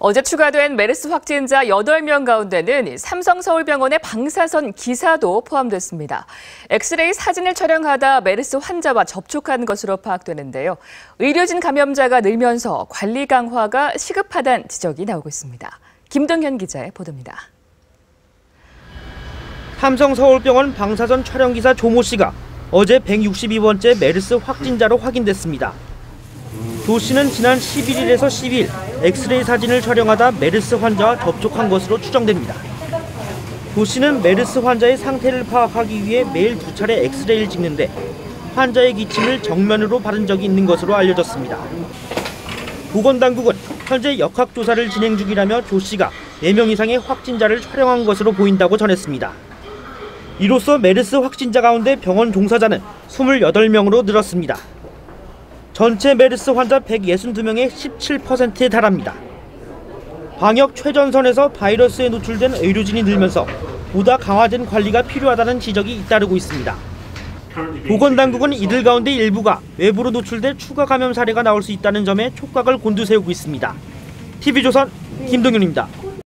어제 추가된 메르스 확진자 8명 가운데는 삼성서울병원의 방사선 기사도 포함됐습니다. 엑스레이 사진을 촬영하다 메르스 환자와 접촉한 것으로 파악되는데요. 의료진 감염자가 늘면서 관리 강화가 시급하다는 지적이 나오고 있습니다. 김동현 기자의 보도입니다. 삼성서울병원 방사선 촬영기사 조모 씨가 어제 162번째 메르스 확진자로 확인됐습니다. 조 씨는 지난 11일에서 10일 엑스레이 사진을 촬영하다 메르스 환자와 접촉한 것으로 추정됩니다. 조 씨는 메르스 환자의 상태를 파악하기 위해 매일 2차례 엑스레이를 찍는데 환자의 기침을 정면으로 받은 적이 있는 것으로 알려졌습니다. 보건당국은 현재 역학조사를 진행 중이라며 조 씨가 4명 이상의 확진자를 촬영한 것으로 보인다고 전했습니다. 이로써 메르스 확진자 가운데 병원 종사자는 28명으로 늘었습니다. 전체 메르스 환자 162명의 17%에 달합니다. 방역 최전선에서 바이러스에 노출된 의료진이 늘면서 보다 강화된 관리가 필요하다는 지적이 잇따르고 있습니다. 보건당국은 이들 가운데 일부가 외부로 노출돼 추가 감염 사례가 나올 수 있다는 점에 촉각을 곤두세우고 있습니다. TV조선 김동윤입니다.